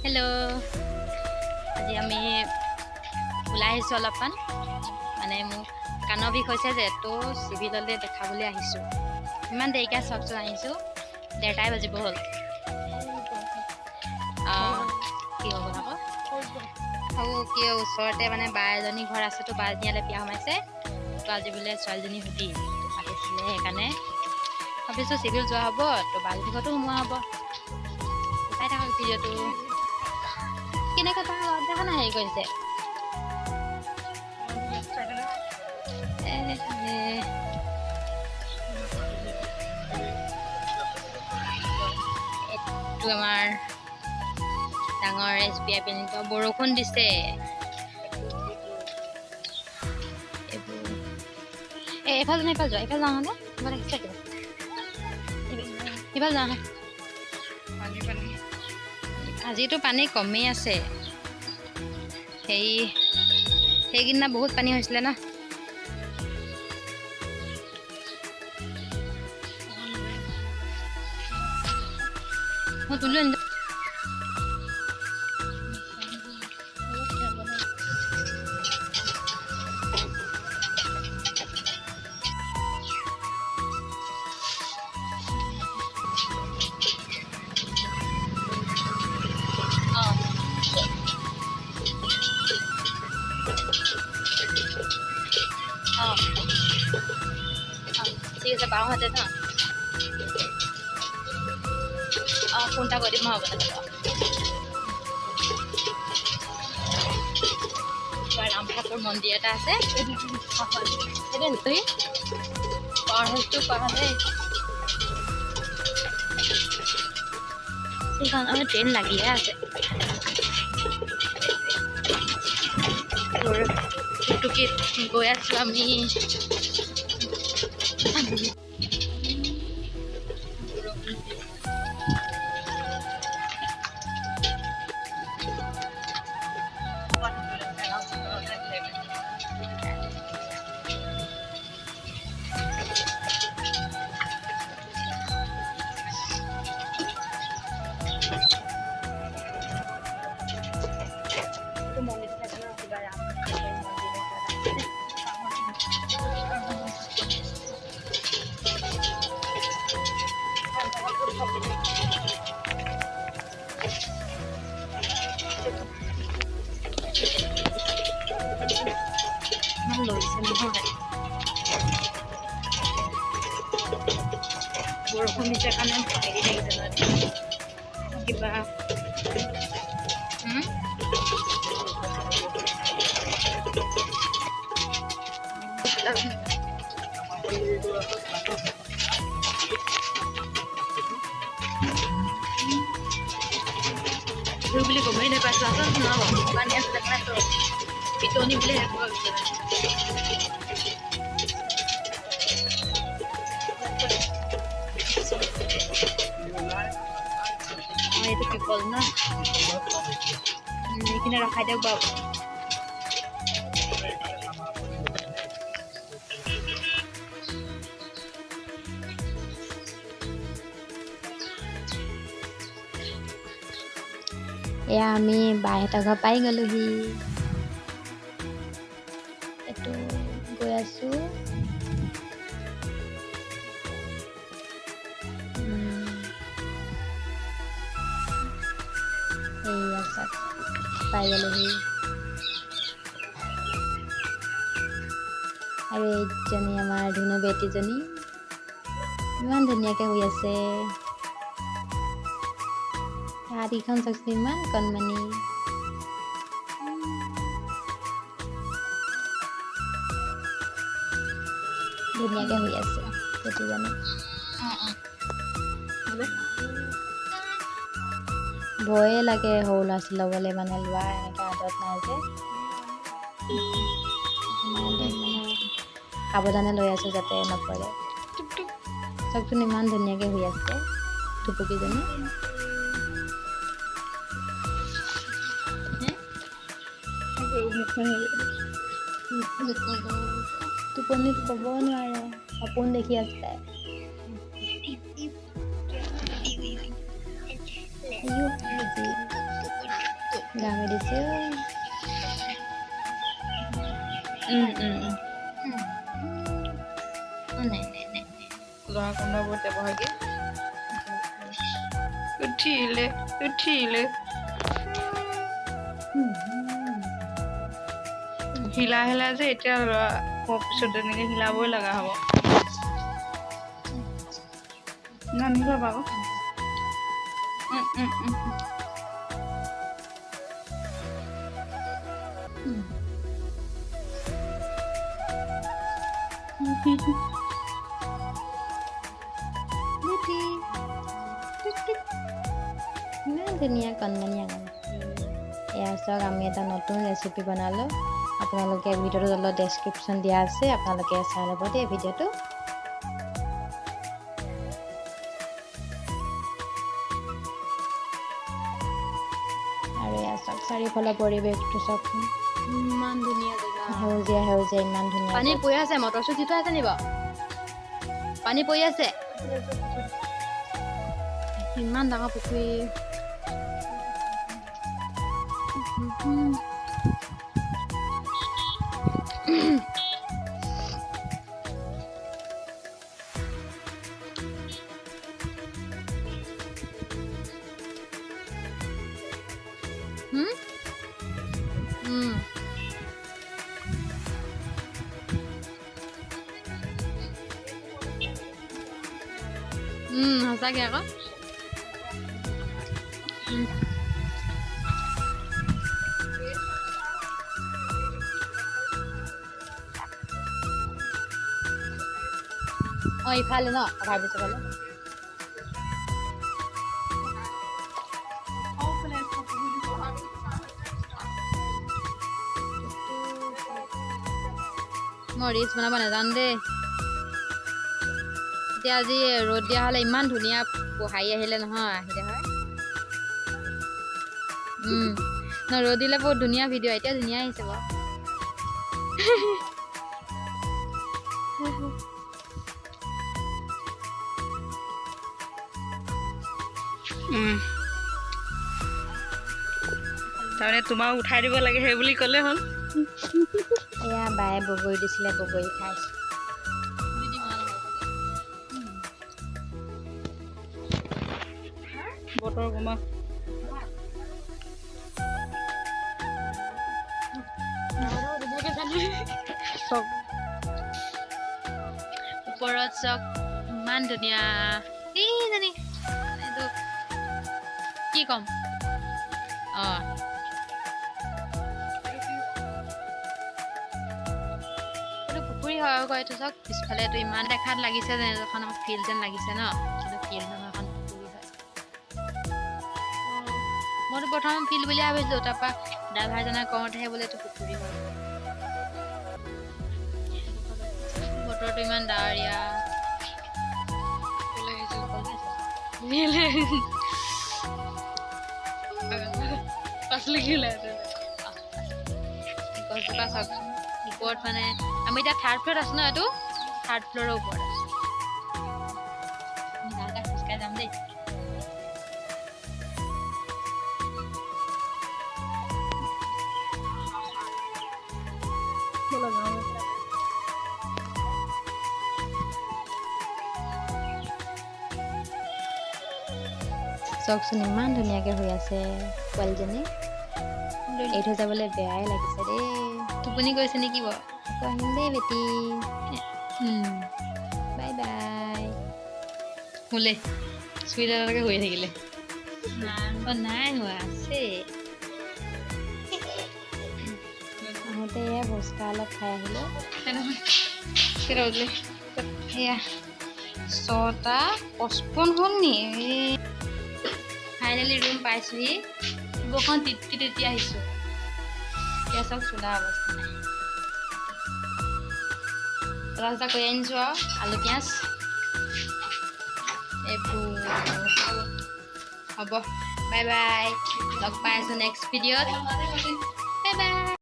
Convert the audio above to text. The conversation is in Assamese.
হেল্ল', আজি আমি ওলাই আহিছোঁ অলপমান, মানে মোক কাণৰ বিষ হৈছে যে, তো চিভিললৈ দেখাবলৈ আহিছোঁ। ইমান দেৰিকৈ চাওকচোন আহিছোঁ, 1:30টাই বাজিব হ'ল। কি হ'ব আকৌ আৰু কি ওচৰতে মানে বা এজনী ঘৰ আছে, তো বা এজনীয়ালৈ বিয়া সোমাইছে, তো আজি বোলে ছোৱালীজনী সুধি মাতিছিলে, সেইকাৰণে ভাবিছোঁ চিভিল যোৱা হ'ব, তো বা এজনী ঘৰতো সোমোৱা হ'ব। চাই থাকক ভিডিঅ'টো কেনেকৈ দেখা নাই হেৰি কৰিছে। এইটো আমাৰ ডাঙৰ SBI বেংকৰ বৰষুণ দিছে। এইফালে যোৱা, এইফালে যাওঁ হ'লে এইফালে যাওঁ। আজিতো পানী কমেই আছে, সেইদিনা বহুত পানী হৈছিলে ন। মই তুলি আনিলোঁ। ঠিক আছে, বাওঁহাতে ন। ফোন এটা কৰি দিম হ'ব ৰাম ঠাকুৰ মন্দিৰ এটা আছে, সেইখন ট্ৰেইন লাগিয়ে আছে। টুকটুকিত গৈ আছোঁ আমি। বৰষুণ দিছে কাৰণে হেৰি লাগিছে কিবা বুলি গমেই নাপাইছোঁ। আচল শুনাব পানী আছিলে কাৰণে পিটনি বুলি শেষ কৰিব এইটো পিপল ন, এইখিনি ৰখাই দিয়ক বাৰু। এয়া আমি বাইহঁতৰ ঘৰ পাই গ'লোহি। এইটো গৈ আছোঁ। এইয়া চাওক পাই গ'লোহি। আৰু এইজনী আমাৰ ধুনু বেটীজনী ইমান ধুনীয়াকৈ শুই আছে। হাতীখন চাওকচোন ইমান কণমানি। ধুনীয়াকৈ শুই আছে বেটীজনী। ভয়ে লাগে সৰু ল'ৰা ছোৱালী ল'বলৈ, মানে লোৱা এনেকৈ আদত নাই যে, মানে সাৱধানে লৈ আছোঁ যাতে নপৰে। চাওকচোন ইমান ধুনীয়াকৈ শুই আছে টুপুকিজনী। টোপনিত ক'ব নোৱাৰে, সপোন দেখি আছে। গামে দিছে ল'ৰা কোনোবা বহুত ব্যৱহাগী উঠিলে হিলা যে এতিয়া ল'ৰা পিছত তেনেকে হিলাবই লগা হ'ব নানিবা বাৰু ইমান ধুনীয়া কণমানি এয়া চাওক আমি এটা নতুন ৰেচিপি বনালোঁ আপোনালোকে ভিডিঅ'টো তলত ডেছক্ৰিপশ্যন দিয়া আছে আপোনালোকে চাই ল'ব দেই ভিডিঅ'টো আৰু এয়া চাওক চাৰিওফালৰ পৰিৱেশটো চাওকচোন ইমান ধুনীয়া জেগা সেউজীয়া ইমান ধুনীয়া পানী পৰি আছে মটৰ চুইচ দি থোৱা আছে নি বাৰু পানী পৰি আছে ইমান ডাঙৰ পুখুৰী সঁচাকৈ আকৌ ইফালে ন ভাবিছোঁ ফালে মই ৰিলছ বনাব নাজানো দেই এতিয়া আজি ৰ'দ দিয়া হ'লে ইমান ধুনীয়া হাৰি আহিলে নহয় আহিলে হয় ৰ'দ দিলে বহুত ধুনীয়া ভিডিঅ' এতিয়া ধুনীয়া আহিছে বাৰু তাৰমানে তোমাক উঠাই দিব লাগে সেই বুলি ক'লে হ'ল এয়া বায়ে বগৰী দিছিলে বগৰী খাইছোঁ বতৰ কমা ওপৰত চাওক ইমান ধুনীয়া এইজনী এইটো কি ক'ম এইটো পুখুৰী হয় আকৌ এইটো চাওক পিছফালে এইটো ইমান দেখাত লাগিছে যেন এখন ফিল্ড যেন লাগিছে ন কিন্তু ফিল্ড নহয় এখন পুখুৰী হয় মইতো প্ৰথম ফিল্ড বুলি ভাবিছিলোঁ তাৰপৰা ড্ৰাইভাৰজনে কওঁতেহে বোলে এইটো পুখুৰী হয় বতৰটো ইমান ডাৱৰীয়া গছজোপা চাওকচোন ওপৰত মানে আমি এতিয়া থাৰ্ড ফ্ল'ৰত আছো ন এইটো থাৰ্ড ফ্ল'ৰৰ ওপৰত আছো খোজকাঢ়ি যাম দেই চাওকচোন ইমান ধুনীয়াকৈ হৈ আছে পোৱালীজনী এৰি থৈ যাবলৈ বেয়াই লাগিছে দেই টোপনি গৈছে নেকি বাৰু আকৌ আহিম দেই বেটি বাই বাই শুলে চুইদাৰলৈকে শুই থাকিলে নাই হোৱা আছে আহোঁতে এয়া ভোজকা অলপ খাই আহিলে এয়া 6:55 হ'ল নি ফাইনেলি ৰুম পাইছোঁহি বৰষুণ তিতি তিতি আহিছোঁ এতিয়া চাওক চোলা অৱস্থা নাই ৰাস্তা কৰি আনিছোঁ আৰু আলু পিঁয়াজ এইবোৰ হ'ব বাই বাই লগ পাই আছোঁ নেক্সট ভিডিঅ'ত